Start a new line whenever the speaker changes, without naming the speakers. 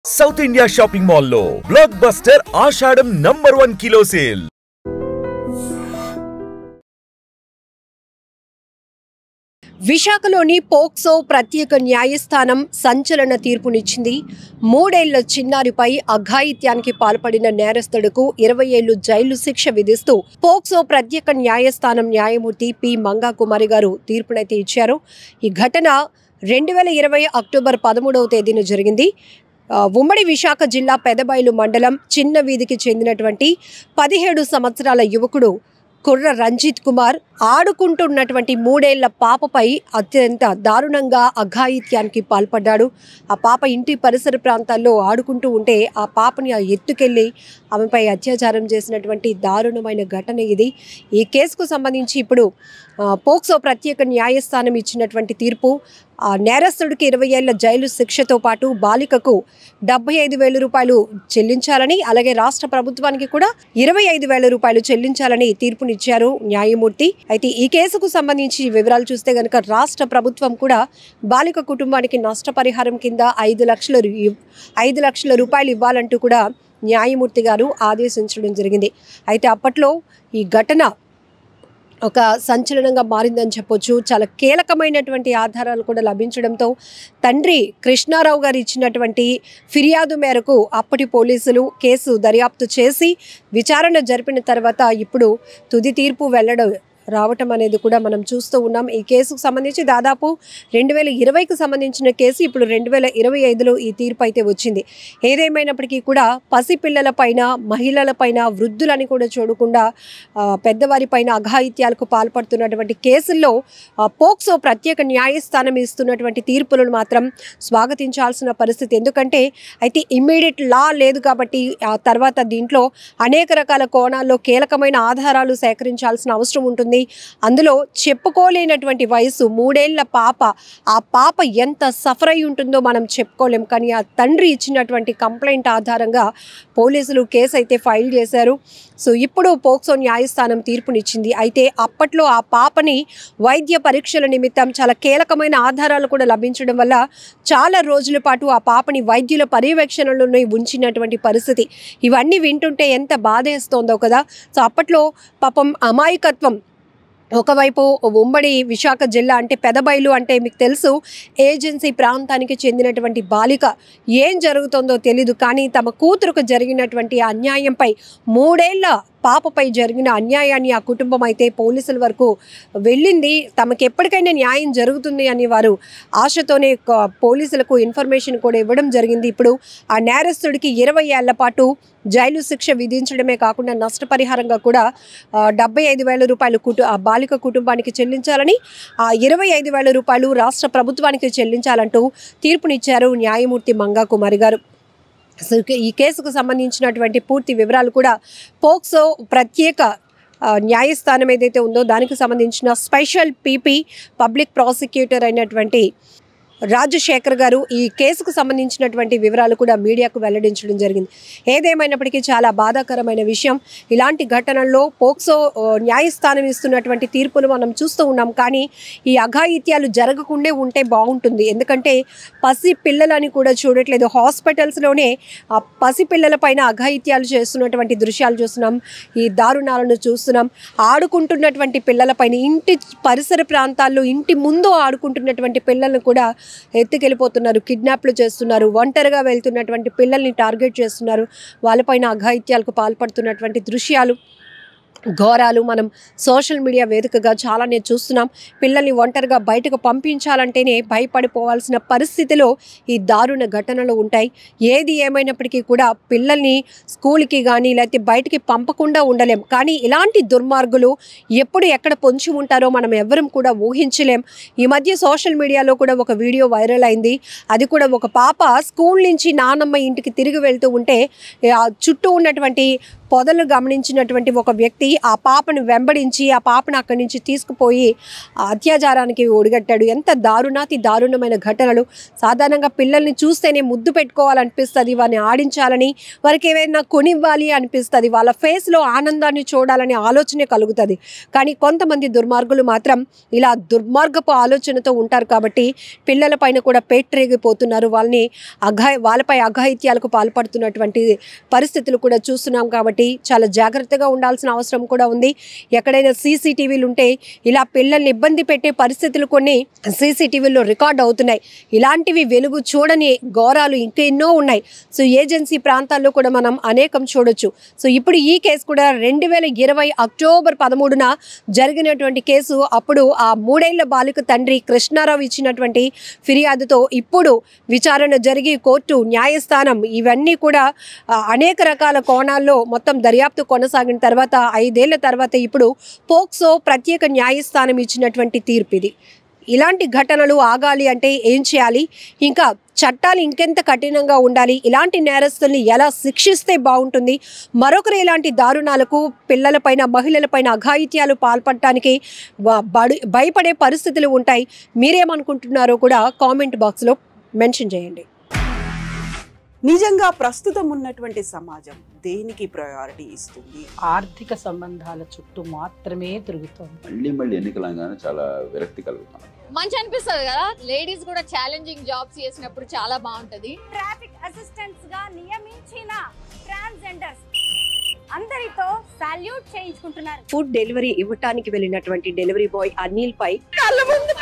South India shopping mall లో block buster ఆషాఢం #1 kilo sale.
విశాఖలోని POCSO ప్రత్యేక న్యాయస్థానం సంచలన తీర్పునిచ్చింది. 3 ఏళ్ల చిన్నారిపై అఘాయిత్యానికి పాల్పడిన నేరస్తుడుకు 20 ఏళ్లు జైలు శిక్ష విధిస్తూ పోక్సో ప్రత్యేక న్యాయస్థానం న్యాయమూర్తి పి మంగా కుమారి గారు తీర్పునైతే ఇచ్చారు. ఈ ఘటన 2020 అక్టోబర్ 13వ తేదీన జరిగింది. ఉమ్మడి విశాఖ జిల్లా పెదబైలు మండలం చిన్న వీధికి చెందినటువంటి 17 సంవత్సరాల యువకుడు కుర్ర రంజిత్ కుమార్ ఆడుకుంటున్నటువంటి 3 ఏళ్ల పాపపై అత్యంత దారుణంగా అఘాయిత్యానికి పాల్పడ్డాడు. ఆ పాప ఇంటి పరిసర ప్రాంతాల్లో ఆడుకుంటూ ఉంటే ఆ పాపని ఎత్తుకెళ్ళి ఆమెపై అత్యాచారం చేసినటువంటి దారుణమైన ఘటన ఇది. ఈ కేసుకు సంబంధించి ఇప్పుడు పోక్సో ప్రత్యేక న్యాయస్థానం ఇచ్చినటువంటి తీర్పు నేరస్తుడికి 20 ఏళ్ల జైలు శిక్షతో పాటు బాలికకు 75,000 రూపాయలు చెల్లించాలని, అలాగే రాష్ట్ర ప్రభుత్వానికి కూడా 25,000 రూపాయలు చెల్లించాలని తీర్పునిచ్చారు న్యాయమూర్తి. అయితే ఈ కేసుకు సంబంధించి వివరాలు చూస్తే గనక రాష్ట్ర ప్రభుత్వం కూడా బాలిక కుటుంబానికి నష్టపరిహారం కింద 5 లక్షల రూపాయలు ఇవ్వాలంటూ కూడా న్యాయమూర్తి గారు ఆదేశించడం జరిగింది. అయితే అప్పట్లో ఈ ఘటన ఒక సంచలనంగా మారిందని చెప్పొచ్చు. చాలా కీలకమైనటువంటి ఆధారాలు కూడా లభించడంతో తండ్రి కృష్ణారావు గారు ఇచ్చినటువంటి ఫిర్యాదు మేరకు అప్పటి పోలీసులు కేసు దర్యాప్తు చేసి విచారణ జరిపిన తర్వాత ఇప్పుడు తుది తీర్పు రావటం అనేది కూడా మనం చూస్తూ ఉన్నాం. ఈ కేసుకు సంబంధించి దాదాపు 2020కి సంబంధించిన కేసు ఇప్పుడు 2025లో ఈ తీర్పు అయితే వచ్చింది. ఏదేమైనప్పటికీ కూడా పసిపిల్లలపైన, మహిళలపైన, వృద్ధులని కూడా చూడకుండా పెద్దవారిపైన అఘాయిత్యాలకు పాల్పడుతున్నటువంటి కేసుల్లో పోక్సో ప్రత్యేక న్యాయస్థానం ఇస్తున్నటువంటి తీర్పులను మాత్రం స్వాగతించాల్సిన పరిస్థితి. ఎందుకంటే అయితే ఇమ్మీడియట్ లా లేదు కాబట్టి ఆ తర్వాత దీంట్లో అనేక రకాల కోణాల్లో కీలకమైన ఆధారాలు సేకరించాల్సిన అవసరం ఉంటుంది. అందులో చెప్పుకోలేనటువంటి వయసు 3 ఏళ్ల పాప, ఆ పాప ఎంత సఫర్ అయి ఉంటుందో మనం చెప్పుకోలేం. కానీ ఆ తండ్రి ఇచ్చినటువంటి కంప్లైంట్ ఆధారంగా పోలీసులు కేసు అయితే ఫైల్ చేశారు. సో ఇప్పుడు పోక్సో న్యాయస్థానం తీర్పునిచ్చింది. అయితే అప్పట్లో ఆ పాపని వైద్య పరీక్షల నిమిత్తం చాలా కీలకమైన ఆధారాలు కూడా లభించడం వల్ల చాలా రోజుల పాటు ఆ పాపని వైద్యుల పర్యవేక్షణలోనే ఉంచినటువంటి పరిస్థితి. ఇవన్నీ వింటుంటే ఎంత బాధేస్తోందో కదా. సో అప్పట్లో పాపం అమాయకత్వం, ఒకవైపు ఉమ్మడి విశాఖ జిల్లా అంటే పెదబైలు అంటే మీకు తెలుసు, ఏజెన్సీ ప్రాంతానికి చెందినటువంటి బాలిక ఏం జరుగుతుందో తెలీదు. కానీ తమ కూతురుకు జరిగినటువంటి అన్యాయంపై 3 ఏళ్ల పాపపై జరిగిన అన్యాయాన్ని ఆ కుటుంబం అయితే పోలీసుల వరకు వెళ్ళింది. తమకు ఎప్పటికైనా న్యాయం జరుగుతుంది అని వారు ఆశతోనే పోలీసులకు ఇన్ఫర్మేషన్ కూడా ఇవ్వడం జరిగింది. ఇప్పుడు ఆ నేరస్తుడికి 20 ఏళ్ల పాటు జైలు శిక్ష విధించడమే కాకుండా నష్టపరిహారంగా కూడా 75,000 రూపాయలు ఆ బాలిక కుటుంబానికి చెల్లించాలని, ఆ 25,000 రూపాయలు రాష్ట్ర ప్రభుత్వానికి చెల్లించాలంటూ తీర్పునిచ్చారు న్యాయమూర్తి మంగా కుమారి గారు. సో ఈ కేసుకు సంబంధించినటువంటి పూర్తి వివరాలు కూడా పోక్సో ప్రత్యేక న్యాయస్థానం ఏదైతే ఉందో దానికి సంబంధించిన స్పెషల్ పీపీ పబ్లిక్ ప్రాసిక్యూటర్ అయినటువంటి రాజశేఖర్ గారు ఈ కేసుకు సంబంధించినటువంటి వివరాలు కూడా మీడియాకు వెల్లడించడం జరిగింది. ఏదేమైనప్పటికీ చాలా బాధాకరమైన విషయం. ఇలాంటి ఘటనల్లో పోక్సో న్యాయస్థానం ఇస్తున్నటువంటి తీర్పులు మనం చూస్తూ ఉన్నాం. కానీ ఈ అఘాయిత్యాలు జరగకుండా ఉంటే బాగుంటుంది. ఎందుకంటే పసి పిల్లలని కూడా చూడట్లేదు. హాస్పిటల్స్లోనే ఆ పసిపిల్లల పైన అఘాయిత్యాలు చేస్తున్నటువంటి దృశ్యాలు చూస్తున్నాం, ఈ దారుణాలను చూస్తున్నాం. ఆడుకుంటున్నటువంటి పిల్లలపైన, ఇంటి పరిసర ప్రాంతాల్లో ఇంటి ముందు ఆడుకుంటున్నటువంటి పిల్లలను కూడా ఎత్తుకెళ్ళిపోతున్నారు, కిడ్నాప్లు చేస్తున్నారు, ఒంటరిగా వెళ్తున్నటువంటి పిల్లల్ని టార్గెట్ చేస్తున్నారు, వాళ్ళపైన అఘాయిత్యాలకు పాల్పడుతున్నటువంటి దృశ్యాలు, ఘోరాలు మనం సోషల్ మీడియా వేదికగా చాలానే చూస్తున్నాం. పిల్లల్ని ఒంటరిగా బయటకు పంపించాలంటేనే భయపడిపోవాల్సిన పరిస్థితిలో ఈ దారుణ ఘటనలు ఉంటాయి. ఏది ఏమైనప్పటికీ కూడా పిల్లల్ని స్కూల్కి కానీ లేకపోతే బయటికి పంపకుండా ఉండలేం. కానీ ఇలాంటి దుర్మార్గులు ఎప్పుడు ఎక్కడ పొంచి ఉంటారో మనం ఎవ్వరం కూడా ఊహించలేం. ఈ మధ్య సోషల్ మీడియాలో కూడా ఒక వీడియో వైరల్ అయింది. అది కూడా ఒక పాప స్కూల్ నుంచి నానమ్మ ఇంటికి తిరిగి వెళ్తూ ఉంటే చుట్టూ ఉన్నటువంటి పొదలు గమనించినటువంటి ఒక వ్యక్తి ఆ పాపను వెంబడించి ఆ పాపను అక్కడి నుంచి తీసుకుపోయి అత్యాచారానికి ఒడిగట్టాడు. ఎంత దారుణాతి దారుణమైన ఘటనలు. సాధారణంగా పిల్లల్ని చూస్తేనే ముద్దు పెట్టుకోవాలనిపిస్తుంది, వారిని ఆడించాలని, వారికి ఏమైనా కొనివ్వాలి అనిపిస్తుంది, వాళ్ళ ఫేస్లో ఆనందాన్ని చూడాలని ఆలోచనే కలుగుతుంది. కానీ కొంతమంది దుర్మార్గులు మాత్రం ఇలా దుర్మార్గపు ఆలోచనతో ఉంటారు కాబట్టి పిల్లల పైన కూడా పేట్రేగిపోతున్నారు. వాళ్ళపై అఘాయిత్యాలకు పాల్పడుతున్నటువంటి పరిస్థితులు కూడా చూస్తున్నాం. కాబట్టి చాలా జాగ్రత్తగా ఉండాల్సిన అవసరం కూడా ఉంది. ఎక్కడైనా సీసీటీవీలు ఉంటే ఇలా పిల్లల్ని ఇబ్బంది పెట్టే పరిస్థితులు కొన్ని సీసీటీవీలో రికార్డ్ అవుతున్నాయి. ఇలాంటివి వెలుగు చూడని ఘోరాలు ఇంకా ఎన్నో ఉన్నాయి. సో ఏజెన్సీ ప్రాంతాల్లో కూడా మనం అనేకం చూడొచ్చు. సో ఇప్పుడు ఈ కేసు కూడా 2020 అక్టోబర్ 13న జరిగినటువంటి కేసు. అప్పుడు ఆ 3 ఏళ్ల బాలిక తండ్రి కృష్ణారావు ఇచ్చినటువంటి ఫిర్యాదుతో ఇప్పుడు విచారణ జరిగి కోర్టు, న్యాయస్థానం ఇవన్నీ కూడా అనేక రకాల కోణాల్లో మొత్తం దర్యాప్తు కొనసాగిన తర్వాత 5 ఏళ్ల తర్వాత ఇప్పుడు పోక్సో ప్రత్యేక న్యాయస్థానం ఇచ్చినటువంటి తీర్పు ఇది. ఇలాంటి ఘటనలు ఆగాలి అంటే ఏం చేయాలి, ఇంకా చట్టాలు ఇంకెంత కఠినంగా ఉండాలి, ఇలాంటి నేరస్తుల్ని ఎలా శిక్షిస్తే బాగుంటుంది, మరొకరు ఇలాంటి దారుణాలకు పిల్లలపైన మహిళలపైన అఘాయిత్యాలు పాల్పడటానికి భయపడే పరిస్థితులు ఉంటాయి. మీరేమనుకుంటున్నారో కూడా కామెంట్ బాక్స్లో మెన్షన్ చేయండి.
నిజంగా ప్రస్తుతం ఉన్నటువంటి సమాజం దేనికి ప్రయారిటీ ఇస్తుంది?
ఆర్థిక సంబంధాల చుట్టూ మాత్రమే తిరుగుతుంది.
మళ్ళీ ఎన్నికలంగానే చాలా విరక్తి కలుగుతాను.
మంచి అనిపిస్తుంది కదా, లేడీస్ కూడా ఛాలెంజింగ్ జాబ్స్ చేసినప్పుడు చాలా బాగుంటది.
ట్రాఫిక్ అసిస్టెంట్స్ గా నియమించిన ట్రాన్స్జెండర్స్ అందరితో సాల్యూట్ చేయించుకుంటున్నారు.
ఫుడ్ డెలివరీ ఇవ్వటానికి వెళ్ళినటువంటి డెలివరీ బాయ్ అనిల్ పై కళ్ళ ముందు